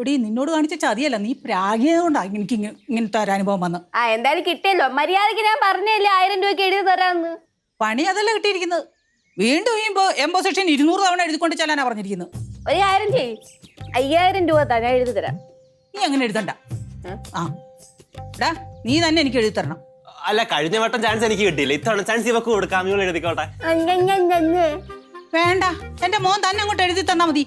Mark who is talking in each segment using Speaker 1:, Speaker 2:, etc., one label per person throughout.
Speaker 1: എടി നിന്നോട് കാണിച്ച ചതിയല്ല, നീ പ്രാഗിയതുകൊണ്ടാ എനിക്ക് ഇങ്ങനത്തെ ഒരു അനുഭവം വന്ന്.
Speaker 2: എന്തായാലും കിട്ടിയല്ലോ. മര്യാദക്ക് ഞാൻ പറഞ്ഞല്ലേ 1000 രൂപയ്ക്ക് എഴുതി തരാമെന്ന്.
Speaker 1: പണി അതല്ല കിട്ടിയിരിക്കുന്നത്. വീണ്ടും ഈ എംപോസിഷൻ 200 തവണ എഴുതിക്കൊണ്ട് ചെല്ലാനാ പറഞ്ഞിരിക്കുന്നത്.
Speaker 2: ഒരു കാര്യം ചെയ്യ്, 5000 രൂപ താ, ഞാൻ എഴുതി തരാം.
Speaker 1: നീ അങ്ങനെ എഴുതണ്ട. നീ തന്നെ എനിക്ക് എഴുതി തരണം.
Speaker 3: അല്ല, കഴിഞ്ഞ വട്ടം ചാൻസ് എനിക്ക് കിട്ടിയില്ല, ഇത്തവണ ചാൻസ് ഇവക്ക് കൊടുക്കാം. നിങ്ങൾ എഴുതിക്കോട്ടെ.
Speaker 1: വേണ്ട, എന്റെ മോൻ തന്നെ അങ്ങോട്ട് എഴുതി തന്നാ മതി.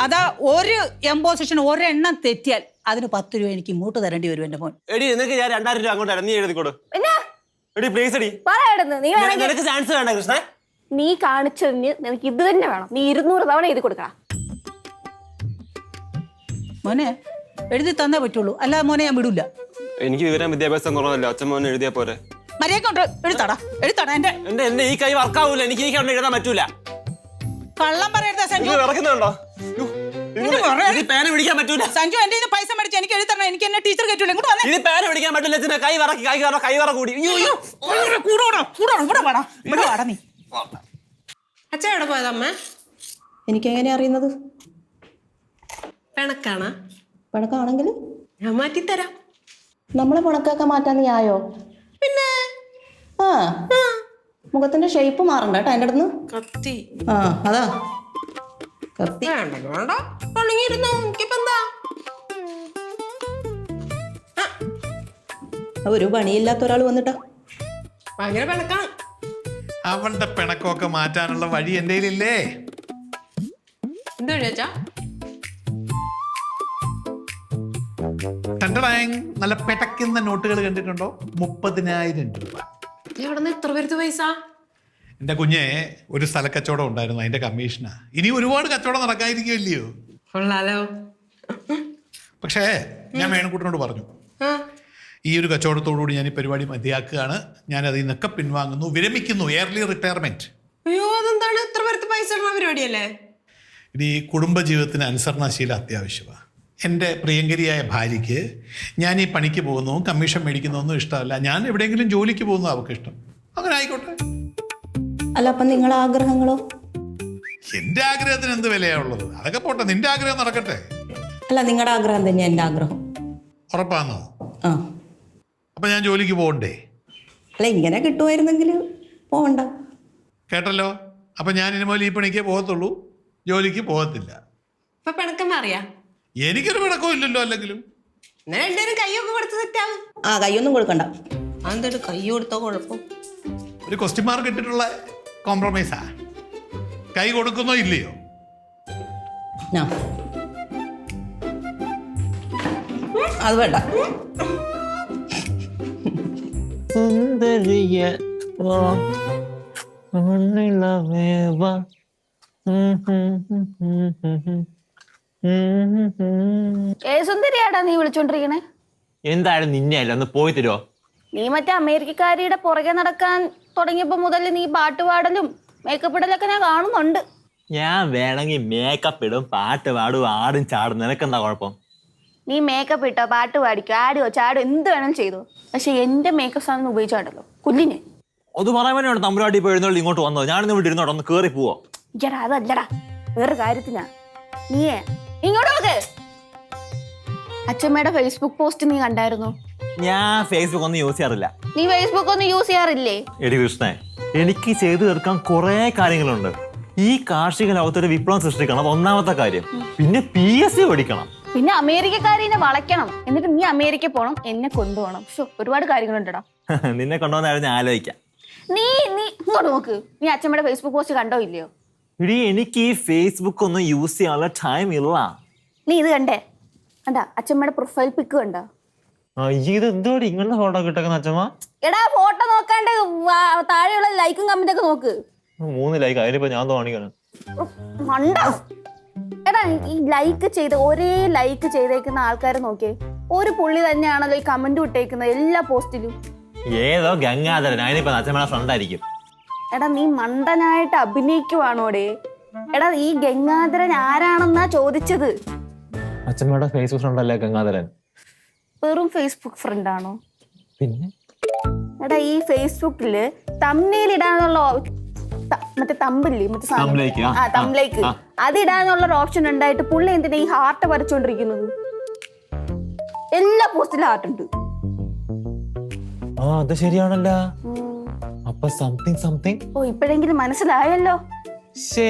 Speaker 1: അതാ ഒരു എംപോസിഷൻ ഒരെണ്ണം തെറ്റിയാൽ അതിന് 10 രൂപ എനിക്ക് ഇങ്ങോട്ട് തരേണ്ടി വരും എന്റെ മോൻ.
Speaker 3: എടി നിനക്ക് ഞാൻ 2000 രൂപ അങ്ങോട്ട് നീ എഴുതിക്കോട്. എടി പ്ലീസ് എടി, നിനക്ക് ചാൻസ് വേണ്ട കൃഷ്ണ.
Speaker 2: നീ കാണിച്ചതിന് നിനക്ക് ഇത് തന്നെ വേണം. നീ 200 തവണ എഴുതി കൊടുക്കണം.
Speaker 1: മോനെ എഴുതി തന്നേ പറ്റുള്ളൂ, അല്ല മോനെ ഞാൻ വിടൂല.
Speaker 3: എനിക്ക് വിവരം വിദ്യാഭ്യാസം കുറവല്ലോ, അച്ഛൻ മോനെ എഴുതിയാ പോരെ.
Speaker 1: മര്യാദ എഴുതാടാ.
Speaker 3: എന്റെ ഈ കൈ വർക്കാവൂല, എനിക്ക് ഈ കണ്ണ് എഴുതാൻ പറ്റൂല.
Speaker 1: കള്ളം പറയരുത് സഞ്ജു.
Speaker 3: വിറക്കുന്നുണ്ടോ? പേന പിടിക്കാൻ പറ്റൂല
Speaker 1: സഞ്ജു. എന്റെ പൈസ മേടിച്ച് എനിക്ക് എഴുതി തരണം. എനിക്ക് എന്നെ ടീച്ചർ കേട്ടൂല.
Speaker 3: ഇത് പേന പിടിക്കാൻ പറ്റില്ല. കൈ വറ കൂടി.
Speaker 1: നീ
Speaker 4: അച്ഛൻ എവിടെ പോയതമ്മ?
Speaker 5: എനിക്കെങ്ങനെ അറിയുന്നത്?
Speaker 4: പിണക്കാണ്.
Speaker 5: പിണക്കാണെങ്കിൽ
Speaker 4: ഞാൻ മാറ്റിത്തരാം.
Speaker 5: നമ്മളെ പിണക്കൊക്കെ മാറ്റാൻ നീ ആയോ?
Speaker 4: പിന്നെ
Speaker 5: മുഖത്തിന്റെ ഷേപ്പ് മാറണ്ട കേട്ടോ എൻ്റെ അടുത്ത്.
Speaker 4: കത്തി
Speaker 5: അതാ കത്തി.
Speaker 4: വേണ്ട പണിങ്ങിരുന്നു. എനിക്കിപ്പെന്താ
Speaker 5: ഒരു പണിയില്ലാത്ത ഒരാൾ വന്നിട്ടാ
Speaker 4: ഭയങ്കര പിണക്കാണ്.
Speaker 6: അവളുടെ പിണക്കമൊക്കെ മാറ്റാനുള്ള വഴി എൻ്റെ കയ്യിലില്ലേ?
Speaker 4: എന്താ ചേച്ചാ?
Speaker 6: നല്ല പെടക്കുന്ന നോട്ടുകൾ കണ്ടിട്ടുണ്ടോ? 30,000 രൂപ.
Speaker 4: എവിടെ നിന്ന് ഇത്ര പേരുത്ത് പൈസ?
Speaker 6: എൻ്റെ കുഞ്ഞെ ഒരു സ്ഥലക്കച്ചവടം ഉണ്ടായിരുന്നു, അതിന്റെ കമ്മീഷനാ. ഇനി ഒരുപാട് കച്ചവടം നടക്കാതിരിക്കുമല്ലയോ?
Speaker 4: കൊള്ളാലോ.
Speaker 6: പക്ഷേ ഞാൻ മേനക്കുട്ടനോട് പറഞ്ഞു, ഈ ഒരു കച്ചവടത്തോടുകൂടി ഞാൻ ഈ പരിപാടി മതിയാക്കുകയാണ്, ഞാൻ അതിൽ നിന്നൊക്കെ പിൻവാങ്ങുന്നു, വിരമിക്കുന്നു, എയർലി റിട്ടയർമെന്റ്.
Speaker 4: അയ്യോ, അതെന്താണ് ഇത്ര പേരുത്ത് പൈസ ഇടുന്ന പരിപാടിയല്ലേ?
Speaker 6: ഇനി കുടുംബജീവിതത്തിന് അനുസരണശീലം അത്യാവശ്യമാണ്. എൻ്റെ പ്രിയങ്കരിയായ ഭാര്യയ്ക്ക് ഞാൻ ഈ പണിക്ക് പോകുന്നു, കമ്മീഷൻ മേടിക്കുന്നതൊന്നും ഇഷ്ടമല്ല. ഞാൻ എവിടെയെങ്കിലും ജോലിക്ക് പോകുന്നു അവർക്ക് ഇഷ്ടം. അങ്ങനെ ആയിക്കോട്ടെ.
Speaker 5: അല്ല, അപ്പം നിങ്ങളെ ആഗ്രഹങ്ങളോ?
Speaker 6: എൻ്റെ ആഗ്രഹത്തിന് എന്ത് വിലയാണുള്ളത്? അതൊക്കെ പോട്ടെ, നിന്റെ ആഗ്രഹം നടക്കട്ടെ.
Speaker 5: അല്ല, നിങ്ങളുടെ ആഗ്രഹം തന്നെയാ എൻ്റെ ആഗ്രഹം.
Speaker 6: ഉറപ്പാന്നോ?
Speaker 5: ആ.
Speaker 6: അപ്പം ഞാൻ ജോലിക്ക് പോകണ്ടേ?
Speaker 5: അല്ല, ഇങ്ങനെ കിട്ടുമായിരുന്നെങ്കിൽ പോകണ്ട.
Speaker 6: കേട്ടല്ലോ. അപ്പം ഞാൻ ഇനി മുതൽ ഈ പണിക്കേ പോകത്തുള്ളൂ, ജോലിക്ക് പോകത്തില്ല.
Speaker 4: ഇപ്പൊ പിണക്കം മാറിയാ?
Speaker 6: എനിക്കൊരു പിണക്കവും ഇല്ലല്ലോ. അല്ലെങ്കിലും
Speaker 4: രണ്ടുപേരും കൈയൊക്കെ കൊടുത്ത് സെറ്റാവും.
Speaker 5: കൈയൊന്നും കൊടുക്കണ്ട.
Speaker 4: അതെന്താ കൈ കൊടുത്തോ കുഴപ്പം?
Speaker 6: ഒരു ക്വസ്റ്റ്യൻ മാർക്ക് ഇട്ടിട്ടുള്ള കോംപ്രമൈസാ. കൈ കൊടുക്കുന്നോ ഇല്ലയോ?
Speaker 5: അത് വേണ്ട.
Speaker 2: സുന്ദരിയാടാ നീ വിളിച്ചോണ്ടിരിക്കണേ?
Speaker 3: എന്തായാലും നിന്നെ അല്ല, ഒന്ന് പോയി തരുമോ?
Speaker 2: നീ മറ്റേ അമേരിക്കക്കാരിയുടെ പുറകെ നടക്കാൻ തുടങ്ങിയപ്പോ മുതൽ നീ പാട്ട് പാടലും മേക്കപ്പ് ഇടലൊക്കെ ഞാൻ കാണുന്നുണ്ട്.
Speaker 3: ഞാൻ വേണമെങ്കിൽ മേക്കപ്പ് ഇടും, പാട്ട് പാടും, ആടും ചാടും. നിനക്കെന്താ കുഴപ്പം?
Speaker 2: നീ മേക്കപ്പ് ഇട്ടോ, പാട്ട് പാടിക്കോ, ആടുവോ ചാടുവോ, എന്ത് വേണം ചെയ്തോ. പക്ഷെ എന്റെ മേക്കപ്പ് സാധനം ഉപയോഗിച്ചാടല്ലോ കുഞ്ഞിനെ.
Speaker 3: അത് പറയാൻ വേണ്ടിയാണ് തമ്പുരാട്ടി ഇപ്പോൾ എഴുന്നള്ളി ഇങ്ങോട്ട് വന്നത്. ഞാനിന്ന് ഇവിടെ ഇരുന്നോട്ടെ, ഒന്ന് കയറി പോവോ?
Speaker 2: ഇയ്യടാ, അതല്ലടാ, വേറെ കാര്യത്തിനാ. നീയേ ഇങ്ങോട്ട് നോക്ക്. അച്ഛമ്മയുടെ ഫേസ്ബുക്ക് പോസ്റ്റ് നീ കണ്ടായിരുന്നു?
Speaker 3: ഞാൻ ഫേസ്ബുക്ക് ഒന്നും യൂസ് ചെയ്യാറില്ല.
Speaker 2: നീ ഫേസ്ബുക്ക് ഒന്നും യൂസ് ചെയ്യാറില്ലേ?
Speaker 3: എടി കൃഷ്ണേ, എനിക്ക് ചെയ്തു തീർക്കാൻ കുറെ കാര്യങ്ങളുണ്ട്. ഈ കാർഷിക ലോകത്തൊരു വിപ്ലവം സൃഷ്ടിക്കണം, അത് ഒന്നാമത്തെ കാര്യം. പിന്നെ PSC പഠിക്കണം,
Speaker 2: പിന്നെ അമേരിക്കക്കാരിനെ വളയ്ക്കണം, എന്നിട്ട് നീ അമേരിക്ക പോണം, എന്നെ കൊണ്ടുപോകണം. ഒരുപാട് കാര്യങ്ങളുണ്ടടാ.
Speaker 3: നിന്നെ കൊണ്ടുവന്നായിരുന്നു ഞാൻ ആലോചിക്കാം.
Speaker 2: നീ നീ ഇങ്ങോട്ട് നോക്ക്. നീ അച്ഛമ്മയുടെ ഫേസ്ബുക്ക് പോസ്റ്റ് കണ്ടോ ഇല്ലയോ?
Speaker 3: ഇടി, എനിക്ക് ഈ ഫേസ്ബുക്ക് ഒന്നും യൂസ് ചെയ്യാനുള്ള ടൈം ഇല്ല.
Speaker 2: നീ ഇത് കണ്ടേ? കണ്ടാ അച്ഛമ്മയുടെ പ്രൊഫൈൽ പിക്ക് കണ്ടോ?
Speaker 3: ഇത് എന്തോടി ഇങ്ങനെ ഫോട്ടോ കിട്ടക്കുന്ന അച്ഛമ്മ?
Speaker 2: എടാ, ഫോട്ടോ നോക്കാണ്ട് താഴെയുള്ള ലൈക്കും കമന്റ് ഒക്കെ നോക്ക്.
Speaker 3: 3 ലൈക്ക്, അതിനിപ്പോ ഞാൻ തോന്നിക്കണം.
Speaker 2: എടാ, ഈ ലൈക്ക് ചെയ്ത് ഒരേ ലൈക്ക് ചെയ്തേക്കുന്ന ആൾക്കാരെ നോക്കിയേ. ഒരു പുള്ളി തന്നെയാണല്ലോ ഈ കമന്റ് ഇട്ടേക്കുന്നത് എല്ലാ പോസ്റ്റിലും.
Speaker 3: ഏതോ ഗംഗാധരൻ, അതിനിപ്പോ അച്ഛമ്മയുടെ ഫ്രണ്ട് ആയിരിക്കും.
Speaker 2: എടാ, നീ മണ്ടനായിട്ട് അഭിനയിക്കുവാണോടെ? എടാ, ഈ ഗംഗാധരൻ ആരാണെന്നാ ചോദിച്ചത്.
Speaker 3: അച്ഛമ്മയുടെ ഫേസ്ബുക്ക് ഫ്രണ്ട് അല്ലേ ഗംഗാധരൻ?
Speaker 2: വെറും ഫേസ്ബുക്ക് ഫ്രണ്ട് ആണോ?
Speaker 3: പിന്നെ
Speaker 2: എടാ, ഈ ഫേസ്ബുക്കില് തംബ്നെയിൽ ഇടാനുള്ള മറ്റേ തമ്പില്ലേ മറ്റേ
Speaker 3: തമ്പിലേക്ക്,
Speaker 2: സാധനം തമ്പിലേക്ക് അതിടാനുള്ളൊരു ഓപ്ഷൻ ഉണ്ടായിട്ട് പുള്ളി എന്തിനാ ഈ ഹാർട്ട് വരച്ചോണ്ടിരിക്കുന്നത്? എല്ലാ പോസ്റ്റിലും ഹാർട്ട് ഉണ്ട്.
Speaker 3: ആ അത് ശരിയാണല്ലോ. അപ്പൊ സംതിങ്
Speaker 2: ഓ ഇപ്പോഴെങ്കിലും മനസ്സിലായല്ലോ.
Speaker 3: ശേ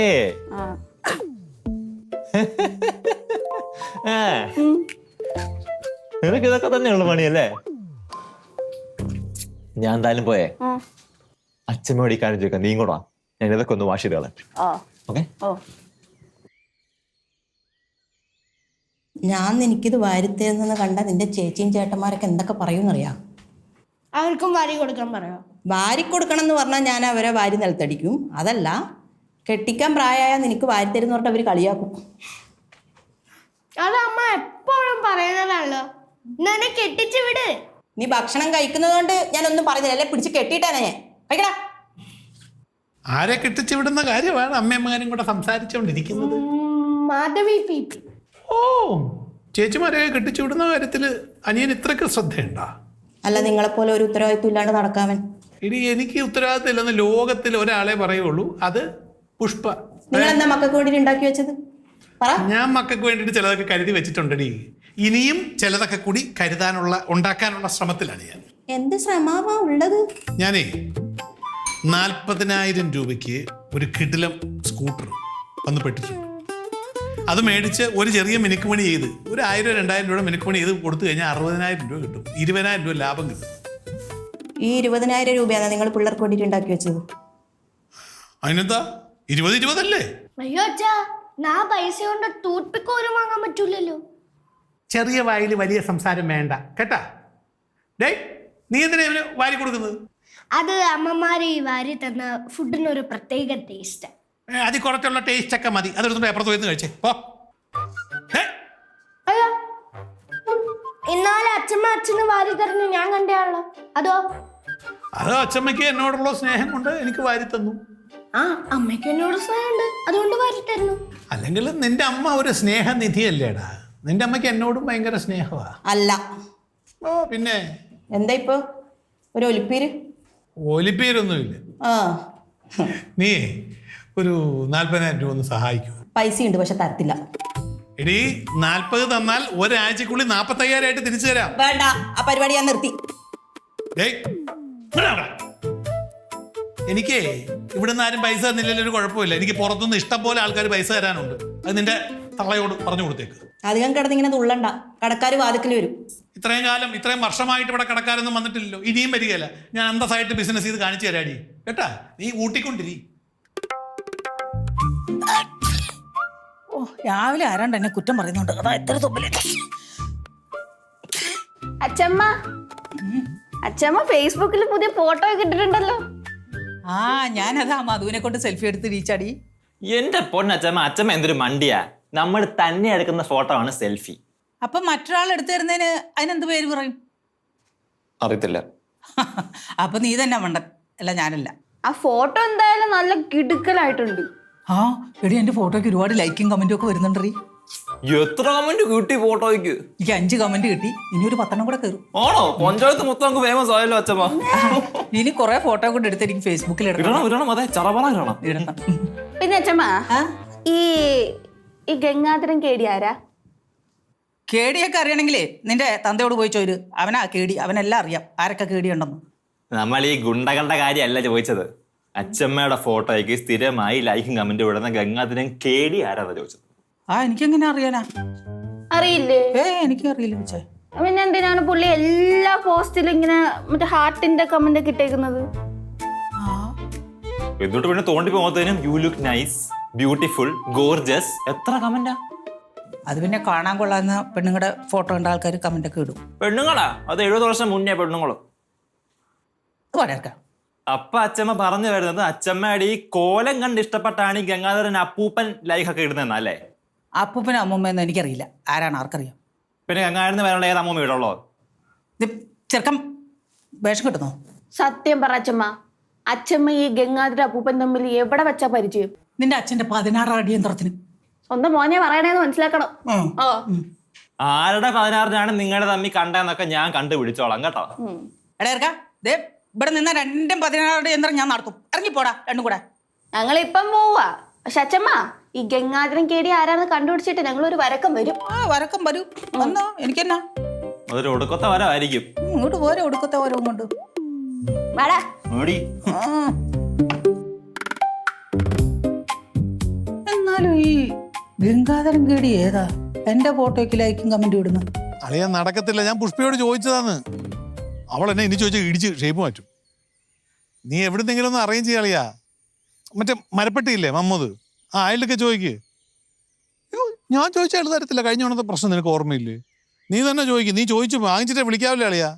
Speaker 2: ആ
Speaker 3: നിനക്ക് ഇതൊക്കെ തന്നെയുള്ള പണിയല്ലേ? ഞാൻ എന്തായാലും പോയേ അച്ഛമ്മയോട് ഈ കാര്യം ചോദിക്കാം. നീ കൂടാ, ഞാൻ ഇതൊക്കെ ഒന്ന് വാഷ് ചെയ്ത് കളയാം. ഓക്കെ?
Speaker 5: ഞാൻ എനിക്കിത് വാരിത്തരുന്നെന്ന് കണ്ട നിന്റെ ചേച്ചിയും ചേട്ടന്മാരൊക്കെ എന്തൊക്കെ പറയുമെന്നറിയാം.
Speaker 7: അവർക്കും വാരി കൊടുക്കാൻ പറയാം.
Speaker 5: വാരി കൊടുക്കണം എന്ന് പറഞ്ഞാൽ ഞാൻ അവരെ വാരി നിലത്തടിക്കും. അതല്ല, കെട്ടിക്കാൻ പ്രായമായ നിനക്ക് വാരിത്തരുന്ന് പറഞ്ഞിട്ട് അവർ കളിയാക്കും.
Speaker 7: അത് അമ്മ എപ്പോഴും പറയുന്നതാണല്ലോ. എന്നെ കെട്ടിച്ചു വിട്.
Speaker 5: നീ ഭക്ഷണം കഴിക്കുന്നത് കൊണ്ട് ഞാനൊന്നും പറയുന്നില്ല. അല്ലെ പിടിച്ച് കെട്ടിയിട്ടാണ് ഞാൻ. കഴിക്കടാ.
Speaker 6: ആരെ കെട്ടിച്ചു വിടുന്ന കാര്യമാണ് അമ്മയമ്മമാരും കൂടെ സംസാരിച്ചുകൊണ്ടിരിക്കുന്നത്.
Speaker 7: മാധവി പീപ്പി.
Speaker 6: ഓ, ചേച്ചിമാരെ കെട്ടിച്ചു വിടുന്ന കാര്യത്തിൽ അനിയൻ ഇത്രയ്ക്ക് ശ്രദ്ധയുണ്ടാ?
Speaker 5: അല്ല, നിങ്ങളെപ്പോലെ ഒരു ഉത്തരവാദിത്വം ഇല്ലാണ്ട് നടക്കാവൻ.
Speaker 6: ഇനി എനിക്ക് ഉത്തരവാദിത്തം ഇല്ലെന്ന് ലോകത്തിൽ ഒരാളെ പറയുള്ളൂ, അത് പുഷ്പ.
Speaker 5: നിങ്ങൾ എന്താ മക്കൾക്ക് വേണ്ടിയിട്ട് ഉണ്ടാക്കി വെച്ചത്? പറ.
Speaker 6: ഞാൻ മക്കൾക്ക് വേണ്ടിയിട്ട് ചിലതൊക്കെ കരുതി വെച്ചിട്ടുണ്ടടി. ഇനിയും ചിലതൊക്കെ കൂടി ഉണ്ടാക്കാനുള്ള ശ്രമത്തിലാണ് ഞാൻ.
Speaker 5: എന്ത് ശ്രമമാ ഉള്ളത്?
Speaker 6: ഞാനേ 40,000 രൂപയ്ക്ക് ഒരു കിടിലം സ്കൂട്ടർ വന്ന് പെട്ടിട്ടുണ്ട്. അത് മേടിച്ച് ഒരു ചെറിയ മിനുക്കുമണി ചെയ്ത് ഒരു 1,000-2,000 രൂപ മിനുക്കുമണി ചെയ്ത് കൊടുത്തു കഴിഞ്ഞാൽ 60,000 രൂപ കിട്ടും. 20,000 രൂപ ലാഭം കിട്ടും.
Speaker 5: ഈ 20,000 രൂപയാണ് നിങ്ങൾ പിള്ളേർക്ക് വേണ്ടിയിട്ട് ഉണ്ടാക്കി വെച്ചത്.
Speaker 6: അതിനെന്താ 20 അല്ലേ?
Speaker 7: അയ്യോ അച്ഛാ, ഞാൻ പൈസ കൊണ്ട് ടൂത്ത് പിക്ക് പോലും വാങ്ങാൻ പറ്റൂലല്ലോ.
Speaker 6: ചെറിയ വായിൽ വലിയ സംസാരം വേണ്ട കേട്ടാ. ഡേ, നീ എന്തിനാ ഇവന് വാരി കൊടുക്കുന്നത്?
Speaker 7: അത് അമ്മമാര് ഈ വാരി തന്ന ഫുഡിനൊരു പ്രത്യേക ടേസ്റ്റ്.
Speaker 6: അതിൽ കുറച്ചുള്ള ടേസ്റ്റ് ഒക്കെ മതി. അതെടുത്ത് പേപ്പർ തോന്ന് കഴിച്ചേ പോ.
Speaker 7: അയ്യോ, ഇന്നാലെ അച്ഛന് വാരി തരുന്നു ഞാൻ കണ്ടയാളോ? അതോ
Speaker 6: അത് അച്ഛമ്മയ്ക്ക് എന്നോടുള്ള സ്നേഹം കൊണ്ട് എനിക്ക് വാരി തന്നു.
Speaker 7: ആ അമ്മയ്ക്ക് എന്നോട് സ്നേഹമുണ്ട്, അതുകൊണ്ട് വാരി തരുന്നു.
Speaker 6: അല്ലെങ്കിൽ നിന്റെ അമ്മ ഒരു സ്നേഹനിധിയല്ലേടാ. നിന്റെ അമ്മയ്ക്ക് എന്നോടും ഭയങ്കര സ്നേഹമാ.
Speaker 5: അല്ല.
Speaker 6: ഓ പിന്നെ
Speaker 5: എന്താ ഇപ്പൊ ഒരു ഒലിപ്പീര്?
Speaker 6: ഒലിപ്പേരൊന്നുമില്ല.
Speaker 5: ആ,
Speaker 6: നീ ഒരു 40,000 രൂപ ഒന്ന് സഹായിക്കൂ.
Speaker 5: പൈസ ഉണ്ട്, പക്ഷെ തരത്തില്ല.
Speaker 6: എടീ, 40 തന്നാൽ ഒരാഴ്ചക്കുള്ളിൽ 45,000 ആയിട്ട് തിരിച്ചു തരാം.
Speaker 5: വേണ്ട, ആ പരിപാടി ഞാൻ നിർത്തി.
Speaker 6: ഡേയ്, ഇവിടെ വാ. എനിക്കേ ഇവിടുന്ന് ആരും പൈസ തന്നില്ലല്ലോ, ഒരു കുഴപ്പമില്ല. എനിക്ക് പുറത്തുനിന്ന് ഇഷ്ടം പോലെ ആൾക്കാർ പൈസ തരാനുണ്ട്. അത് നിന്റെ തള്ളയോട് പറഞ്ഞു കൊടുത്തേക്ക്.
Speaker 5: അധികം കിടന്നിങ്ങനെ തുള്ളണ്ട, കടക്കാർ വാതിക്കൽ വരും.
Speaker 6: ഇത്രയും വർഷമായിട്ട് ഇവിടെ കടക്കാരൊന്നും വന്നിട്ടില്ലല്ലോ, ഇനിയും വരികയല്ല. ഞാൻ അന്തസ്സായിട്ട് ബിസിനസ് ചെയ്ത് കാണിച്ചു തരാടി കേട്ടാ. നീ ഊട്ടിക്കൊണ്ടിരി.
Speaker 1: ഓ, രാവിലെ ആരാണ്ട് എന്നെ കുറ്റം പറയുന്നുണ്ട്. അതാ എത്ര തൊമ്പല്.
Speaker 2: അച്ഛമ്മ ഫേസ്ബുക്കിൽ പുതിയ ഫോട്ടോ ഒക്കെ ഇട്ടിട്ടുണ്ടല്ലോ.
Speaker 1: ആ, ഞാനതാ മധുവിനെ കൊണ്ട് സെൽഫി എടുത്ത് റീച്ചാടി.
Speaker 3: എന്റെ പൊന്നച്ഛമ്മ, അച്ഛമ്മ എന്തൊരു മണ്ടിയാ. നമ്മൾ തന്നെ എടുക്കുന്ന ഫോട്ടോ ആണ് സെൽഫി.
Speaker 1: അപ്പൊ മറ്റൊരാൾ എടുത്തു തരുന്നതിന് അതിനെന്ത് പേര് പറയും?
Speaker 3: അറിയത്തില്ല.
Speaker 1: അപ്പൊ നീ തന്നെ മണ്ടൻ, അല്ല ഞാനല്ല.
Speaker 2: ആ ഫോട്ടോ എന്തായാലും നല്ല കിടുക്കലായിട്ടുണ്ട്.
Speaker 1: ആ എടി, എന്റെ ഫോട്ടോയ്ക്ക് ഒരുപാട് ലൈക്കും കമന്റും ഒക്കെ വരുന്നുണ്ടീ.
Speaker 3: എത്ര കമന്റ് കിട്ടി ഫോട്ടോയ്ക്ക്?
Speaker 1: എനിക്ക് 5 കമന്റ് കിട്ടി. ഇനി ഒരു 10 കൂടെ കയറും.
Speaker 3: ആണോ? പഞ്ചായത്ത് മൊത്തം നമുക്ക് ഫേമസ് ആയല്ലോ അച്ഛമ്മ.
Speaker 1: ഇനി കുറെ ഫോട്ടോ കൊണ്ട് എടുത്ത് എനിക്ക് ഫേസ്ബുക്കിൽ
Speaker 3: ഇടണം. അതെ, ചറപറ
Speaker 1: ഇടണം.
Speaker 2: പിന്നെ അച്ഛമ്മ, ഈ ഗംഗാധരൻ കേടി ആരാ?
Speaker 1: കേടിയൊക്കെ അറിയണമെങ്കിലേ നിന്റെ തന്തയോട് പോയി ചോര്. അവനാ കേടി, അവനെല്ലാം അറിയാം ആരൊക്കെ കേടിയുണ്ടെന്ന്.
Speaker 3: നമ്മൾ ഈ ഗുണ്ടകളുടെ കാര്യമല്ല ചോദിച്ചത്. അച്ഛമ്മയുടെ ഫോട്ടോയ്ക്ക് സ്ഥിരമായി ലൈക്കും കമന്റും ഇടുന്ന ഗംഗാധരൻ കേടി ആരാന്നാ ചോദിച്ചത്.
Speaker 1: ആ, എനിക്കെങ്ങനെ അറിയാനാ?
Speaker 2: അറിയില്ലേ?
Speaker 1: എനിക്ക് അറിയില്ല വെച്ചേ.
Speaker 2: പിന്നെ എന്തിനാണ് പുള്ളി എല്ലാ പോസ്റ്റിലും ഇങ്ങനെ മറ്റേ ഹാർട്ടിന്റെ കമന്റ് ഒക്കെ ഇട്ടേക്കുന്നത്?
Speaker 3: എന്നിട്ട് പിന്നെ തോണ്ടി പോകുന്നതിനും you look nice, beautiful, Gorges, എത്ര കമന്റാ.
Speaker 1: അത് പിന്നെ കാണാൻ കൊള്ളാവുന്ന പെണ്ണുങ്ങളുടെ ഫോട്ടോ കണ്ട ആൾക്കാർ കമന്റ് ഒക്കെ ഇടും.
Speaker 3: പെണ്ണുങ്ങളാ? അത് 70 വർഷം മുന്നേ പെണ്ണുങ്ങളും. അപ്പൊ അച്ഛമ്മ പറഞ്ഞു വരുന്നത് അച്ഛമ്മയുടെ ഈ കോലം കണ്ട് ഇഷ്ടപ്പെട്ടാണ് ഈ ഗംഗാധരൻ അപ്പൂപ്പൻ ലൈക്കൊക്കെ ഇടുന്നല്ലേ?
Speaker 1: അപ്പൂപ്പനും അമ്മൂമ്മയൊന്നും എനിക്കറിയില്ല. ആരാണ് ആർക്കറിയാം?
Speaker 3: പിന്നെ ഗംഗാധരന് വരേണ്ട ഏത് അമ്മൂമ്മ ഇടുള്ളോ?
Speaker 1: ചെറുക്കം വേഷം കിട്ടുന്നോ?
Speaker 2: സത്യം പറ അച്ഛമ്മ, അച്ഛമ്മ ഈ ഗംഗാധര അപ്പൂപ്പൻ തമ്മിൽ എവിടെ വെച്ചാ പരിചയം?
Speaker 1: നിന്റെ അച്ഛന്റെ 16 അടിയന്തരത്തിന്.
Speaker 2: സ്വന്തം മോനെ പറയണേന്ന് മനസ്സിലാക്കണം.
Speaker 3: ആരുടെ 16-നാണ് നിങ്ങളുടെ തമ്മിൽ കണ്ടെന്നൊക്കെ ഞാൻ കണ്ടുപിടിച്ചോളാം കേട്ടോ.
Speaker 1: എടാ ഇറക്കാ, ദേ ഇവിടെ നിന്ന 2 16 അടിയന്തരം ഞാൻ നടത്തും. ഇറങ്ങിപ്പോടാ രണ്ടും കൂടെ.
Speaker 2: ഞങ്ങളിപ്പം പോവാ. പക്ഷെ അച്ഛമ്മ, ഈ ഗംഗാധരൻ കേടി ആരാന്ന് കണ്ടുപിടിച്ചിട്ട് ഞങ്ങളൊരു വരക്കം വരും.
Speaker 1: വരക്കം വരൂ. വന്നോ, എനിക്കെന്നാ
Speaker 3: അതൊരു ഒടുക്കത്തെ വരമായിരിക്കും.
Speaker 1: ഇങ്ങോട്ട് പോരെ ഒടുക്കത്തെ ഓരോ കൊണ്ട്.
Speaker 2: വാടാ.
Speaker 3: ഓടി.
Speaker 1: എന്നാലും ഈ ഗംഗാധരൻ കേടി ഏതാ എന്റെ ഫോട്ടോയ്ക്ക് ലൈക്കും കമന്റ് ഇടുന്നു?
Speaker 6: അളിയാ നടക്കത്തില്ല. ഞാൻ പുഷ്പയോട് ചോദിച്ചതാന്ന്. അവൾ എന്നെ ഇനി ചോദിച്ചാൽ ഇടിച്ച് ഷേപ്പ് മാറ്റും. നീ എവിടുന്നെങ്കിലും ഒന്ന് അറേഞ്ച് ചെയ്യാളിയാ. മറ്റേ മരപ്പെട്ടിയില്ലേ മമ്മൂദ്, അയാളൊക്കെ ചോദിക്ക്. അയ്യോ, ഞാൻ ചോദിച്ചാൽ തരത്തില്ല. കഴിഞ്ഞ കൊണ്ടത്തെ പ്രശ്നം നിനക്ക് ഓർമ്മയില്ലേ? നീ തന്നെ ചോദിക്കും. നീ ചോദിച്ചു വാങ്ങിച്ചിട്ടേ വിളിക്കാവില്ല അളിയാ.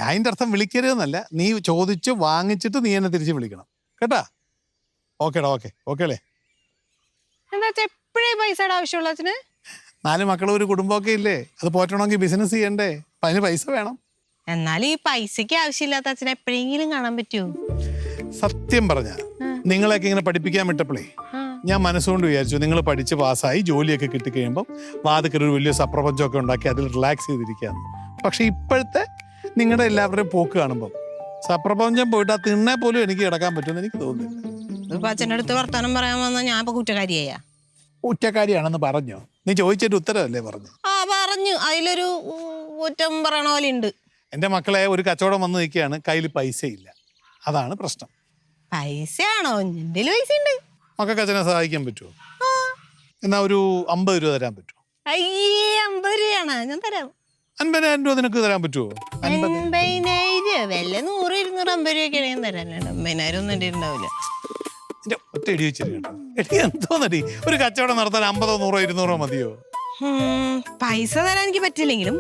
Speaker 6: അതിൻ്റെ അർത്ഥം വിളിക്കരുതെന്നല്ല, നീ ചോദിച്ച് വാങ്ങിച്ചിട്ട് നീ എന്നെ തിരിച്ച് വിളിക്കണം കേട്ടാ. ഓക്കേടാ, ഓക്കെ അല്ലേ?
Speaker 4: എന്താ വെച്ചാ എപ്പോഴേ പൈസയുടെ ആവശ്യമുള്ള അച്ഛന്?
Speaker 6: 4 മക്കളും ഒരു കുടുംബമൊക്കെ ഇല്ലേ? അത് പോറ്റണമെങ്കിൽ ബിസിനസ് ചെയ്യണ്ടേ? അപ്പം അതിന് പൈസ വേണം.
Speaker 4: എന്നാലും ഈ പൈസക്ക് ആവശ്യമില്ലാത്ത അച്ഛനെ എപ്പോഴെങ്കിലും കാണാൻ പറ്റുമോ?
Speaker 6: സത്യം പറഞ്ഞ നിങ്ങളെയൊക്കെ ഇങ്ങനെ പഠിപ്പിക്കാൻ വിട്ടപ്പോഴേ ഞാൻ മനസ്സുകൊണ്ട് വിചാരിച്ചു നിങ്ങൾ പഠിച്ച് പാസ്സായി ജോലിയൊക്കെ കിട്ടിക്കഴിയുമ്പം വാതിക്കൽ ഒരു വലിയ സപ്രപഞ്ചമൊക്കെ ഉണ്ടാക്കി അതിൽ റിലാക്സ് ചെയ്തിരിക്കുകയാണ്. പക്ഷെ ഇപ്പോഴത്തെ നിങ്ങളുടെ എല്ലാവരുടെയും പോക്ക് കാണുമ്പം സപ്രപഞ്ചം പോയിട്ട് ആ തിണ്ണെ പോലും എനിക്ക് കിടക്കാൻ പറ്റുമെന്ന് എനിക്ക് തോന്നുന്നില്ല.
Speaker 4: ഇപ്പൊ അച്ഛൻ്റെ അടുത്ത് വർത്താനം പറയാൻ വന്നാൽ ഞാൻ ഇപ്പൊ കുറ്റക്കാരിയാ.
Speaker 6: കുറ്റക്കാരിയാണെന്ന് പറഞ്ഞോ? നീ ചോദിച്ചിട്ട് ഉത്തരവല്ലേ പറഞ്ഞു?
Speaker 4: പറഞ്ഞു. അതിലൊരു കുറ്റം പറയണ പോലെ ഉണ്ട്.
Speaker 6: എൻ്റെ മക്കളെ, ഒരു കച്ചവടം വന്ന് നിൽക്കുകയാണ്, കയ്യിൽ പൈസ ഇല്ല. അതാണ് പ്രശ്നം.
Speaker 4: പൈസയാണോ? എൻ്റെ പൈസ ഉണ്ട്.
Speaker 6: മക്കൾക്ക് അച്ഛനെ സഹായിക്കാൻ പറ്റുമോ? എന്നാ ഒരു 50 രൂപ തരാൻ പറ്റുമോ?
Speaker 4: അയ്യേ, 50 രൂപയാണ് ഞാൻ തരാം.
Speaker 6: 50,000 രൂപ നിനക്ക് തരാൻ പറ്റുമോ?
Speaker 4: 50,000 വല്ല 100, 200, 50 രൂപയൊക്കെ ഞാൻ തരാം. 50,000 ഒന്നും എൻ്റെ ഉണ്ടാവില്ല.
Speaker 6: ഒറ്റ ഇടി വെച്ചിട്ട് കേട്ടോ. എടി എന്തോന്നടി, ഒരു കച്ചവടം നടത്താൻ 50, 100, 200 മതിയോ?
Speaker 4: പൈസ തരാൻ എനിക്ക് പറ്റില്ലെങ്കിലും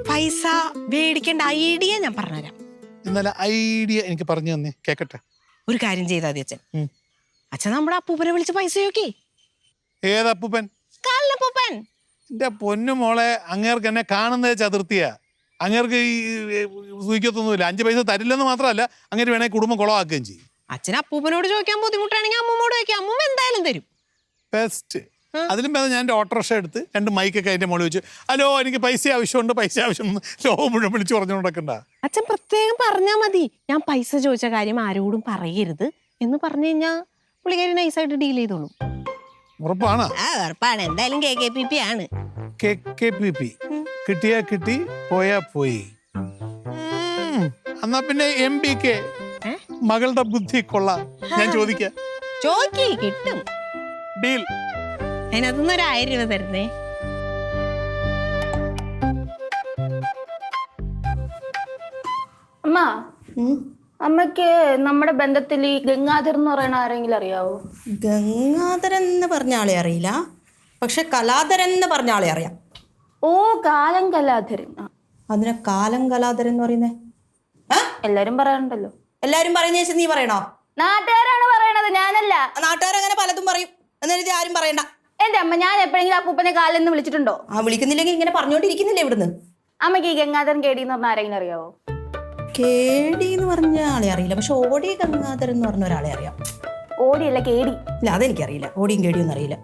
Speaker 4: പൈസ മേടിക്കേണ്ട ഐഡിയ ഞാൻ പറഞ്ഞുതരാം.
Speaker 6: എന്നാലും ഐഡിയ എനിക്ക് പറഞ്ഞു തന്നെ കേക്കട്ടെ.
Speaker 4: ഒരു കാര്യം ചെയ്താൽ മതി അച്ഛൻ. അച്ഛൻ നമ്മുടെ അപ്പൂപ്പനെ വിളിച്ച് പൈസ ചോക്കി.
Speaker 6: ഏതപ്പൂപ്പൻ?
Speaker 4: കാലിനപ്പൂപ്പൻ.
Speaker 6: എന്റെ പൊന്നു മോളെ, അങ്ങേർക്ക് എന്നെ കാണുന്നത് ചതുർത്ഥിയാ. അങ്ങേർക്ക് ഈ സൂചിക്കത്തൊന്നുമില്ല. 5 പൈസ തരില്ലെന്ന് മാത്രമല്ല, അങ്ങേര് വേണേ കുടുംബം കുളമാക്കുകയും ചെയ്യും.
Speaker 4: അച്ഛൻ അപ്പൂപ്പനോട് ചോദിക്കാൻ ബുദ്ധിമുട്ടാണെങ്കിൽ അമ്മൂമ്മോട് ചോദിക്കാം. അമ്മൂമ്മ എന്തായാലും തരും.
Speaker 6: ബെസ്റ്റ്. അതിലും ഭേദം ഞാൻ എൻ്റെ ഓട്ടോറിക്ഷ എടുത്ത് 2 മൈക്കൊക്കെ അതിൻ്റെ മുകളിൽ വെച്ച് ഹലോ എനിക്ക് പൈസ ആവശ്യമുണ്ട് ലോകം മുഴുവൻ വിളിച്ച് പറഞ്ഞു നടക്കണ്ട.
Speaker 4: അച്ഛൻ പ്രത്യേകം പറഞ്ഞാൽ മതി, ഞാൻ പൈസ ചോദിച്ച കാര്യം ആരോടും പറയരുത് എന്ന് പറഞ്ഞു കഴിഞ്ഞാൽ പുള്ളിക്കാരി നൈസായിട്ട് ഡീൽ ചെയ്തോളൂ.
Speaker 6: ഉറപ്പാണ്?
Speaker 4: ഉറപ്പാണ്. എന്തായാലും KKPP ആണ്.
Speaker 6: KKPP കിട്ടിയാ കിട്ടി, പോയാ പോയി. എന്നാ പിന്നെ MBK മകളുടെ ബുദ്ധി കൊള്ളാം. ഞാൻ ചോദിക്കാം.
Speaker 4: ചോദിക്ക്, കിട്ടും.
Speaker 6: ഡീൽ.
Speaker 4: അതിനകത്തുനിന്ന് ഒരു 1000 രൂപ തരുന്നേ.
Speaker 2: അമ്മ, അമ്മക്ക് നമ്മുടെ ബന്ധത്തിൽ ഈ ഗംഗാധരൻ എന്ന് പറയുന്ന ആരെങ്കിലും അറിയാവോ?
Speaker 5: ഗംഗാധരൻ എന്ന് പറഞ്ഞ ആളെ അറിയില്ല, പക്ഷെ കലാധരൻ എന്ന് പറഞ്ഞ ആളെ അറിയാം.
Speaker 2: ഓ, കാലം കലാധരൻ.
Speaker 5: അതിനെ കാലം കലാധരൻ എന്ന് പറയുന്നേ?
Speaker 2: എല്ലാരും പറയാറുണ്ടല്ലോ.
Speaker 5: എല്ലാരും പറയുന്ന ശേഷം നീ പറയണോ?
Speaker 2: നാട്ടുകാരാണ് പറയണത്, ഞാനല്ല.
Speaker 5: നാട്ടുകാരങ്ങനെ പലതും പറയും എന്നെഴുതി ആരും പറയണ്ട.
Speaker 2: എന്റെ അമ്മ, ഞാൻ എപ്പോഴെങ്കിലും അപ്പൂപ്പനെ കാലെന്ന് വിളിച്ചിട്ടുണ്ടോ?
Speaker 5: വിളിക്കുന്നില്ലെങ്കിൽ ഇങ്ങനെ പറഞ്ഞോണ്ടിരിക്കുന്നില്ലേ ഇവിടുന്ന്?
Speaker 2: അമ്മക്ക് ഈ ഗംഗാധരൻ കേടി എന്ന് പറഞ്ഞ ആരെങ്കിലും അറിയാവോ?
Speaker 5: കേടി എന്ന് പറഞ്ഞ ആളെ അറിയില്ല, പക്ഷെ ഓടി ഗംഗാധരൻ എന്ന് പറഞ്ഞ ഒരാളെ അറിയാം.
Speaker 2: ഓടിയല്ല, കേടി.
Speaker 5: ഇല്ല, അതെനിക്കറിയില്ല. ഓടിയും കേടിയൊന്നും അറിയില്ല.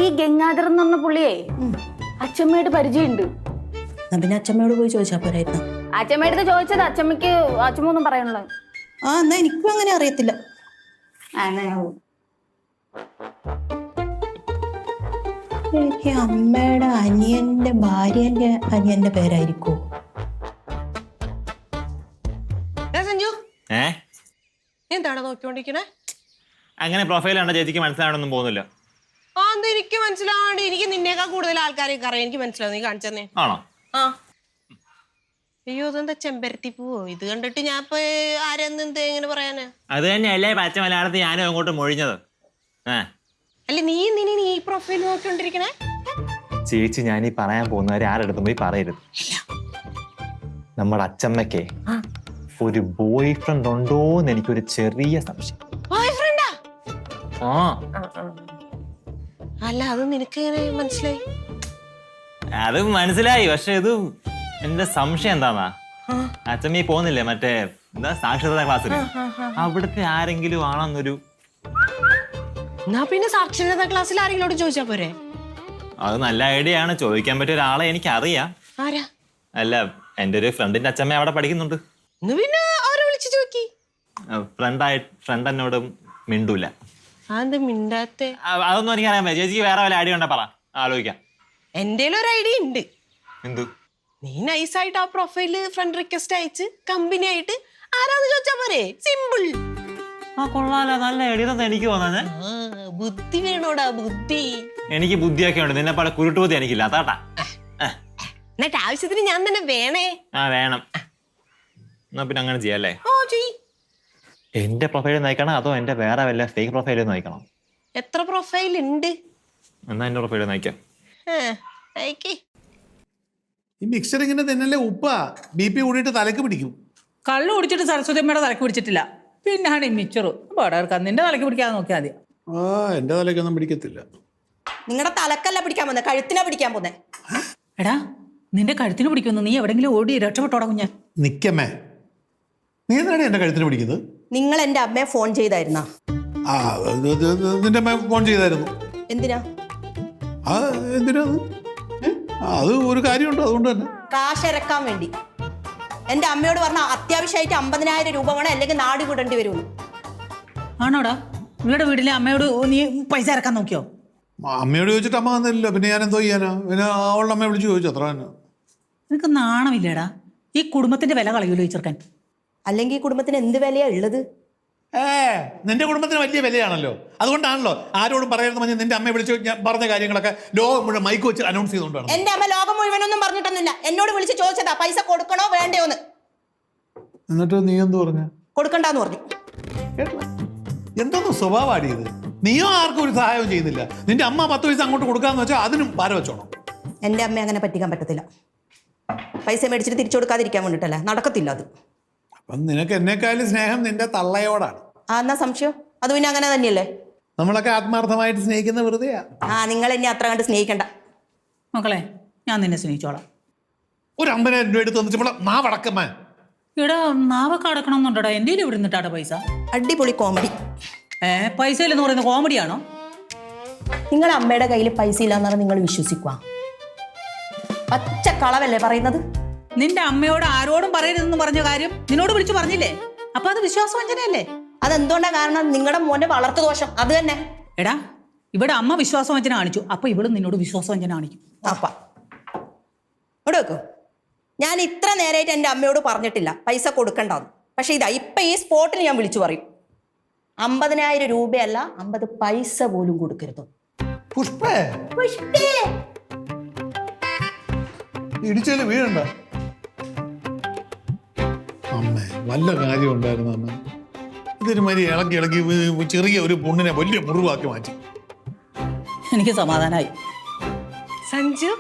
Speaker 2: ഈ ഗംഗാധരൻ എന്ന് പറഞ്ഞ പുള്ളിയെ അച്ഛമ്മയുടെ പരിചയമുണ്ട്.
Speaker 5: പിന്നെ അച്ഛമ്മയോട് പോയി ചോദിച്ചാ പോരായിരുന്നു?
Speaker 2: അച്ഛമ്മയുടെ ചോദിച്ചത് അച്ഛമ്മക്ക് അച്ഛമ്മ ഒന്നും പറയാനുള്ളത്.
Speaker 5: എന്നാ എനിക്കും അങ്ങനെ അറിയത്തില്ല. എനിക്ക് അമ്മയുടെ അനിയന്റെ ഭാര്യന്റെ അനിയന്റെ പേരായിരിക്കോ?
Speaker 4: സഞ്ജു,
Speaker 3: ഏ
Speaker 4: എന്താണ് നോക്കിക്കൊണ്ടിരിക്കണേ?
Speaker 3: അങ്ങനെ പ്രൊഫൈൽ കണ്ട ചേച്ചിക്ക് മനസ്സിലാവണമെന്നും പോകുന്നില്ല.
Speaker 4: എനിക്ക് മനസ്സിലാവാണ്ട്. എനിക്ക് നിന്നേക്കാൾ കൂടുതൽ ആൾക്കാരെയൊക്കെ അറിയാം. എനിക്ക് മനസ്സിലാവും. നീ കാണിച്ചെന്നേ.
Speaker 3: ആണോ?
Speaker 4: അയ്യോ, അതെന്താ ചെമ്പരത്തി പൂവോ? ഇത് കണ്ടിട്ട് ഞാൻ ഇപ്പൊ ആരെന്ത് എങ്ങനെ പറയാനാ?
Speaker 3: അത് തന്നെയല്ലേ പച്ച മലയാളത്തിൽ ഞാനും അങ്ങോട്ട് മൊഴിഞ്ഞത്.
Speaker 4: അല്ല, നീ ഈ പ്രൊഫൈൽ നോക്കിക്കൊണ്ടിരിക്കണേ?
Speaker 3: ചേച്ചി, ഞാനീ പറയാൻ പോകുന്നവരെ ആരെടുത്തും പോയി പറയരുത്. നമ്മുടെ അച്ചമ്മയ്ക്ക് ഒരു ബോയ് ഫ്രണ്ട് ഉണ്ടോന്ന് എനിക്കൊരു ചെറിയ സംശയം.
Speaker 4: ബോയ് ഫ്രണ്ടാ?
Speaker 3: ആ.
Speaker 4: അല്ല, അത് നിനക്ക് എങ്ങനെ മനസ്സിലായി?
Speaker 3: അത് മനസ്സിലായി, പക്ഷെ ഇത് എന്റെ സംശയം എന്താന്നാ, അച്ചമ്മ പോകുന്നില്ലേ മറ്റേ എന്താ സാക്ഷരതാ ക്ലാസ്സിൽ, അവിടുത്തെ ആരെങ്കിലും ആണെന്നൊരു.
Speaker 4: എന്നാ പിന്നെ സാക്ഷരതാ ക്ലാസ്സിൽ ആരെങ്കിലും ചോദിച്ചാ പോരെ?
Speaker 3: അത് നല്ല ഐഡിയ ആണ്. ചോദിക്കാൻ പറ്റിയ ഒരാളെ എനിക്ക് അറിയാം.
Speaker 4: ആരാ?
Speaker 3: അല്ല, എന്റെ ഒരു ഫ്രണ്ടിന്റെ അച്ഛമ്മ അവിടെ പഠിക്കുന്നുണ്ട്.
Speaker 4: പിന്നെ അവരെ വിളിച്ചു ചോദിക്കി.
Speaker 3: ഫ്രണ്ട് എന്നോട് മിണ്ടൂല.
Speaker 4: അത് മിണ്ടാത്തെ.
Speaker 3: അതൊന്നും എനിക്കറിയാൻ പറ്റില്ല. ചേച്ചിക്ക് വേറെ വല്ല ഐഡിയ ഉണ്ടോ പറ, ആലോചിക്കാം.
Speaker 4: എൻ്റെ ഒരു ഐഡിയ ഉണ്ട്.
Speaker 3: എന്തു?
Speaker 4: നീ നൈസായിട്ട് ആ പ്രൊഫൈല് ഫ്രണ്ട് റിക്വസ്റ്റ് അയച്ച് കമ്പനി ആയിട്ട് ആരാന്ന് ചോദിച്ചാ പോരെ, സിമ്പിൾ.
Speaker 3: ആ കൊള്ളാലോ, നല്ല ഐഡിയ തന്നെ എനിക്ക് തോന്നാ.
Speaker 4: ബുദ്ധി വേണോടാ, ബുദ്ധി.
Speaker 3: എനിക്ക് ബുദ്ധിയൊക്കെ ഉണ്ട്, നിന്നെ പല കുരുട്ടുബുദ്ധി എനിക്കില്ല അതാട്ടാ.
Speaker 4: എന്നിട്ട് ആവശ്യത്തിന് ഞാൻ തന്നെ വേണേ.
Speaker 3: ആ വേണം. എന്നാ പിന്നെ അങ്ങനെ ചെയ്യാല്ലേ?
Speaker 4: ഓ ചെയ്.
Speaker 3: എന്റെ പ്രൊഫൈലിൽ നയിക്കണം അതോ എന്റെ വേറെ വല്ല ഫേക്ക് പ്രൊഫൈലിൽ നയിക്കണം?
Speaker 4: എത്ര പ്രൊഫൈൽ ഉണ്ട്?
Speaker 3: എന്നാ എന്റെ പ്രൊഫൈലിൽ നയിക്കാം.
Speaker 4: അയക്കേ.
Speaker 6: ഈ മിക്സർ ഇങ്ങനെ തന്നെയല്ലേ ഉപ്പാ, BP കൂടിയിട്ട് തലക്ക് പിടിക്കും.
Speaker 1: കള്ളു കുടിച്ചിട്ട് സരസ്വതി അമ്മയുടെ തലക്ക് പിടിച്ചിട്ടില്ല, പിന്നാണ് ഈ മിച്ചറ് പാടാർക്കാൻ. നിന്റെ തലക്ക് പിടിക്കാതെ നോക്കിയാൽ മതി.
Speaker 6: എൻ്റെ തലക്കൊന്നും പിടിക്കത്തില്ല.
Speaker 5: നിങ്ങളുടെ തലക്കല്ല പിടിക്കാൻ പോന്നെ, കഴുത്തിനാ പിടിക്കാൻ പോന്നെ.
Speaker 1: എടാ നിന്റെ കഴുത്തിന് പിടിക്കുന്നു, നീ എവിടെങ്കിലും ഓടി രക്ഷപ്പെട്ടോടാ കുഞ്ഞാ.
Speaker 6: നിക്കമ്മേ, നീ എന്താണ് എൻ്റെ കഴുത്തിന് പിടിക്കുന്നത്?
Speaker 5: നിങ്ങൾ എൻ്റെ അമ്മയെ ഫോൺ ചെയ്തായിരുന്നാ?
Speaker 6: ആ നിന്റെ അമ്മ ഫോൺ ചെയ്തായിരുന്നു.
Speaker 5: എന്തിനാ?
Speaker 6: ആ എന്തിനാ? അത് ഒരു കാര്യമുണ്ടോ, അതുകൊണ്ട് തന്നെ.
Speaker 5: കാശ് ഇറക്കാൻ വേണ്ടി. എൻ്റെ അമ്മയോട് പറഞ്ഞാൽ അത്യാവശ്യമായിട്ട് 50,000 രൂപ വേണം, അല്ലെങ്കിൽ നാട് വിടേണ്ടി വരുള്ളൂ.
Speaker 1: ആണോടാ? ഇവളുടെ വീട്ടിലെ അമ്മയോട് നീ പൈസ ഇറക്കാൻ നോക്കിയോ?
Speaker 6: അമ്മയോട് ചോദിച്ചിട്ട് അമ്മ വന്നില്ലല്ലോ, പിന്നെ ഞാൻ എന്തോ ചെയ്യാനാ? പിന്നെ അവളുടെ അമ്മയെ വിളിച്ച് ചോദിച്ചു, അത്ര തന്നെ.
Speaker 1: നിനക്ക് നാണമില്ലേടാ? ഈ കുടുംബത്തിന്റെ വില കളയൂലോ ഈ ചെറുക്കൻ.
Speaker 5: അല്ലെങ്കിൽ ഈ കുടുംബത്തിന് എന്ത് വിലയാ ഉള്ളത്?
Speaker 6: നിന്റെ കുടുംബത്തിന് വലിയ വിലയാണല്ലോ, അതുകൊണ്ടാണല്ലോ ആരോടും പറയരുത് പറഞ്ഞ് നിന്റെ അമ്മയെ വിളിച്ച് ഞാൻ പറഞ്ഞ കാര്യങ്ങളൊക്കെ ലോകം മുഴുവൻ മൈക്ക് വെച്ച് അനൗൺസ് ചെയ്തുകൊണ്ടാണ്.
Speaker 5: എൻ്റെ അമ്മ ലോകം മുഴുവനൊന്നും പറഞ്ഞിട്ടൊന്നുമില്ല, എന്നോട് വിളിച്ച് ചോദിച്ചതാ പൈസ കൊടുക്കണോ വേണ്ടയോന്ന്.
Speaker 6: എന്നിട്ട് നീ എന്ത് പറഞ്ഞു?
Speaker 5: കൊടുക്കണ്ടെന്ന് പറഞ്ഞു.
Speaker 6: എന്തൊന്നും സ്വഭാവമാടിയത്. നീയോ ആർക്കും ഒരു സഹായവും ചെയ്യുന്നില്ല. നിന്റെ അമ്മ 10 പൈസ അങ്ങോട്ട് കൊടുക്കാന്ന് വെച്ചാൽ അതിനും പാര വെച്ചോണം.
Speaker 5: എൻ്റെ അമ്മയെ അങ്ങനെ പറ്റിക്കാൻ പറ്റത്തില്ല. പൈസ മേടിച്ചിട്ട് തിരിച്ചു കൊടുക്കാതിരിക്കാൻ വേണ്ടിട്ടല്ല, നടക്കത്തില്ല അത്.
Speaker 6: അപ്പം നിനക്ക് എന്നെക്കാളും സ്നേഹം നിന്റെ തള്ളയോടാണ്.
Speaker 5: എന്നാ സംശയം? അത് പിന്നെ അങ്ങനെ തന്നെയല്ലേ.
Speaker 6: നമ്മളൊക്കെ ആത്മാർത്ഥമായിട്ട് സ്നേഹിക്കുന്ന വെറുതെയാ.
Speaker 5: നിങ്ങൾ എന്നെ അത്ര കണ്ട് സ്നേഹിക്കണ്ട.
Speaker 1: മക്കളെ ഞാൻ നിന്നെ സ്നേഹിച്ചോളാം.
Speaker 6: ഒരു 50,000 രൂപ എടുത്ത് വന്നിട്ട് നാവടക്കമ്മ.
Speaker 1: ഇവിടെ നാവൊക്കെ അടക്കണമെന്നുണ്ടോടാ? എൻ്റെ ഇവിടെ ഇരുന്നിട്ടാടാ പൈസ.
Speaker 5: അടിപൊളി കോമഡി.
Speaker 1: പൈസ ഇല്ലെന്ന് പറയുന്നത് കോമഡിയാണോ?
Speaker 5: നിങ്ങളുടെ അമ്മയുടെ കയ്യിൽ പൈസ ഇല്ലാന്ന് പറഞ്ഞാൽ നിങ്ങൾ വിശ്വസിക്കുക? പച്ച കളവല്ലേ പറയുന്നത്?
Speaker 1: നിന്റെ അമ്മയോട് ആരോടും പറയരുതെന്ന് പറഞ്ഞ കാര്യം നിന്നോട് വിളിച്ചു പറഞ്ഞില്ലേ? അപ്പൊ അത് വിശ്വാസവഞ്ചനയല്ലേ?
Speaker 5: അതെന്തുകൊണ്ടാ? കാരണം നിങ്ങളുടെ മോന്റെ വളർത്തു ദോഷം അത് തന്നെ.
Speaker 1: എടാ ഇവിടെ അമ്മ വിശ്വാസവഞ്ചന കാണിച്ചു, അപ്പൊ ഇവളും നിന്നോട് വിശ്വാസവഞ്ചന കാണിക്കും.
Speaker 5: അപ്പ ഇവിടെ വെക്കോ. ഞാൻ ഇത്ര നേരമായിട്ട് എൻ്റെ അമ്മയോട് പറഞ്ഞിട്ടില്ല പൈസ കൊടുക്കണ്ടെന്ന്. പക്ഷെ ഇതാ ഇപ്പൊ ഈ സ്പോട്ടിൽ ഞാൻ വിളിച്ചു പറയും, 50,000 രൂപയല്ല 50 പൈസ പോലും കൊടുക്കരുത്.
Speaker 6: പുഷ്പേ ഇടിച്ചാല് വീഴണ്ട. അമ്മേ വല്ല കാര്യം ഉണ്ടായിരുന്നു അമ്മ. ഇതൊരു മാതിരി ഇളക്കി ഇളക്കി ചെറിയ ഒരു പുണ്ണിനെ വലിയ മുറിവാക്കി മാറ്റി.
Speaker 1: എനിക്ക് സമാധാനമായി.
Speaker 4: സഞ്ജു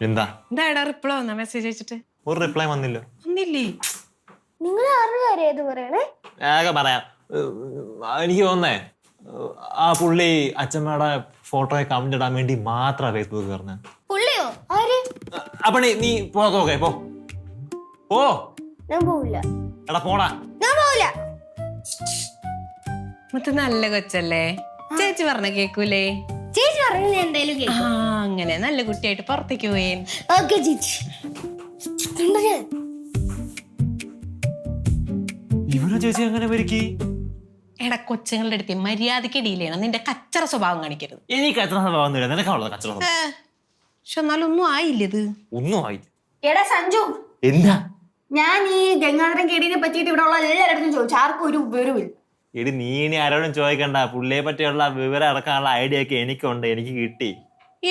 Speaker 3: എന്താ
Speaker 4: എന്താടാ റിപ്ലൈ വന്നാ മെസ്സേജ് അയച്ചിട്ട്?
Speaker 3: ഒരു റിപ്ലൈ വന്നില്ല.
Speaker 4: ഒന്നില്ലേ?
Speaker 7: നിങ്ങൾ ആരുടെ കാര്യം ഏത് പറയണേ?
Speaker 3: ആകെ പറയാം. എനിക്ക് തോന്നേ ആ പുള്ളി അച്ഛമ്മയുടെ ഫോട്ടോയെ കമന്റ് ഇടാൻ വേണ്ടി മാത്രം ഫേസ്ബുക്ക് കയറുന്നത്.
Speaker 7: പുള്ളിയോ? ആര്?
Speaker 3: അപ്പൊ നീ പോകെ പോ.
Speaker 7: ഞാൻ പോവില്ല.
Speaker 3: എടാ പോടാ.
Speaker 7: ഞാൻ പോവില്ല.
Speaker 4: മൊത്ത നല്ല കൊച്ചല്ലേ, ചേച്ചി പറഞ്ഞ കേക്കൂലേ?
Speaker 7: ചേച്ചി പറഞ്ഞു ഞാൻ എന്തായാലും കേൾക്കും.
Speaker 4: അങ്ങനെ നല്ല കുട്ടിയായിട്ട് പുറത്തേക്ക് പോയേ.
Speaker 7: ഓക്കെ ചേച്ചി.
Speaker 3: ഇവരെ ചേച്ചി അങ്ങനെ ഒരുക്കി?
Speaker 4: എടാ കൊച്ചുങ്ങളുടെ അടുത്ത് മര്യാദയ്ക്ക് ഡീൽ ചെയ്യണം, നിന്റെ കച്ചറ സ്വഭാവം കാണിക്കരുത്.
Speaker 3: എനിക്ക് കച്ചറ സ്വഭാവം ഒന്നുമില്ല, നിനക്കാണുള്ളത് കച്ചറ സ്വഭാവം.
Speaker 4: പക്ഷെ എന്നാലും ഒന്നും ആയില്ല. ഇത്
Speaker 3: ഒന്നും ആയില്ല.
Speaker 2: എടാ സഞ്ജു,
Speaker 3: എന്താ?
Speaker 2: ഞാൻ ഈ ഗംഗാധരൻ കേടിനെ പറ്റിയിട്ട് ഇവിടെ ഉള്ള എല്ലാവരും ചോദിച്ചു, ആർക്കും ഒരു വിവരമില്ല.
Speaker 3: എടി നീ ഇനി ആരോടും ചോദിക്കണ്ട, പുള്ളിയെ പറ്റിയുള്ള വിവരം അടക്കാനുള്ള ഐഡിയ ഒക്കെ എനിക്കുണ്ട്, എനിക്ക് കിട്ടി.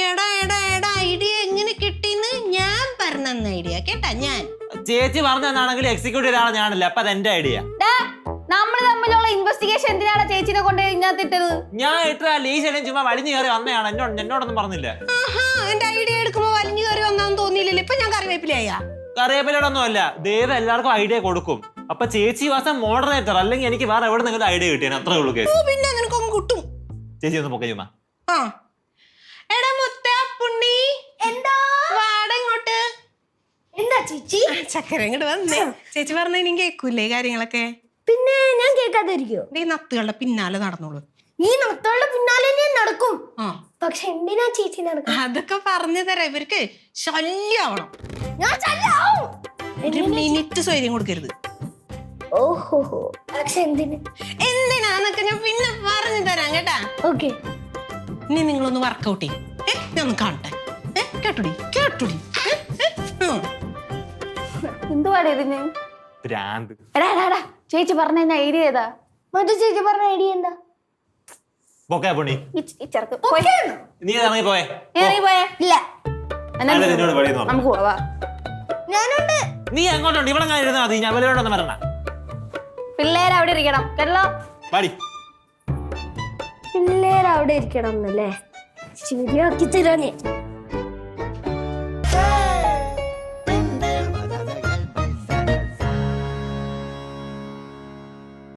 Speaker 4: എടാ എടാ എടാ ഐഡിയ എങ്ങനെ കിട്ടിന്ന് ഞാൻ പറഞ്ഞ ഐഡിയ കേട്ടാ. ഞാൻ
Speaker 3: ചേച്ചി പറഞ്ഞാണെങ്കിൽ എക്സിക്യൂട്ടീവ് ഒരാളെ ഞാനല്ല, അപ്പൊ അതെന്റെ ഐഡിയ.
Speaker 2: നമ്മൾ തമ്മിലുള്ള ഇൻവെസ്റ്റിഗേഷൻ എന്തിനാണ് ചേച്ചിനെ കൊണ്ട് ഇതിനകത്തിട്ടത്?
Speaker 3: ഞാൻ ഇട്ട ലീശനും ചുമ്മാ വലിഞ്ഞു കയറി വന്നതാണ്, എന്നോടൊന്നും പറഞ്ഞില്ല.
Speaker 4: എന്റെ ഐഡിയ എടുക്കുമ്പോ വലിഞ്ഞു കയറി വന്നാന്ന് തോന്നിയില്ലല്ലോ. ഇപ്പൊ ഞാൻ കറിവേപ്പിലായ
Speaker 3: കറിയപ്പലോടൊന്നും അല്ല, ദൈവം എല്ലാവർക്കും ഐഡിയ കൊടുക്കും. അപ്പൊ ചേച്ചി വാസ മോഡറേറ്റർ, അല്ലെങ്കിൽ എനിക്ക് വേറെ എവിടെ നിന്നെങ്കിലും ഐഡിയ കിട്ടിയാണ്, അത്രേ ഉള്ളൂ കേസ്.
Speaker 4: പിന്നെ നിനക്കൊന്നും കിട്ടും.
Speaker 3: ചേച്ചി ഒന്ന് പൊക്കെ ചുമ്മാ.
Speaker 4: എടാ മുത്തേ പുണ്ണി,
Speaker 7: എന്താ?
Speaker 4: വാടാ ഇങ്ങോട്ട്.
Speaker 7: എന്താ ചേച്ചി?
Speaker 4: ചക്കര ഇങ്ങോട്ട് വന്നേ. ചേച്ചി പറഞ്ഞ ഇനി കേൾക്കൂലേ കാര്യങ്ങളൊക്കെ?
Speaker 7: പിന്നെ ഞാൻ കേൾക്കാതിരിക്കോ?
Speaker 4: ഈ നത്തുകളുടെ പിന്നാലെ നടന്നോളൂ.
Speaker 7: ഈ നത്തോളുടെ പിന്നാലെ ഞാൻ നടക്കും.
Speaker 4: ആ
Speaker 7: പക്ഷെ എന്തിനാ ചേച്ചി നടക്കും?
Speaker 4: അതൊക്കെ പറഞ്ഞു തരാം. ഇവർക്ക് ശല്യാവണം.
Speaker 7: ഞാൻ ചല്ലാവും.
Speaker 4: ഒരു മിനിറ്റ് സ്വൈര്യം കൊടുക്കരുത്.
Speaker 7: ഓഹോ, പക്ഷെ എന്തിന്?
Speaker 4: എന്തിനാ എങ്ങനെയാന്നൊക്കെ ഞാൻ പിന്നെ പറഞ്ഞു തരാം കേട്ടാ.
Speaker 7: ഓക്കെ.
Speaker 4: ഇനി നിങ്ങളൊന്ന് വർക്കൗട്ട് ചെയ്യും. ഞാൻ ഒന്ന് കാണട്ടെ. കേട്ടുടി കേട്ടുടി.
Speaker 2: എന്തുവാടേ ഇതിന്?
Speaker 3: ഭ്രാന്ത്.
Speaker 2: എടാ ചേച്ചി പറഞ്ഞ ഐഡിയ ഏതാ?
Speaker 7: മറ്റു ചേച്ചി പറഞ്ഞ ഐഡിയ എന്താ?
Speaker 3: പൊക്കെ പൊണി.
Speaker 2: ഈ ചെറുക്ക് പോയി.
Speaker 3: നീ ഇറങ്ങി പോയെ.
Speaker 2: ഇറങ്ങി പോയേ?
Speaker 7: ഇല്ല.
Speaker 2: എന്നാ
Speaker 3: അല്ല, നിന്നോട് വെളിയിൽ നിന്ന്
Speaker 2: നമുക്ക് പോവാ.
Speaker 7: ഞാനുണ്ട്.
Speaker 3: നീ അങ്ങോട്ടുണ്ട് ഇവിടെ അങ്ങനെ ഇരുന്നാ മതി. ഞാൻ വെളിയോടൊന്നും വരണ്ട.
Speaker 2: പിള്ളേര് അവിടെ ഇരിക്കണം കേട്ടോ.
Speaker 3: പാടി.
Speaker 7: പിള്ളേർ അവിടെ ഇരിക്കണം എന്നല്ലേ? ശരിയാക്കി തരാനേ.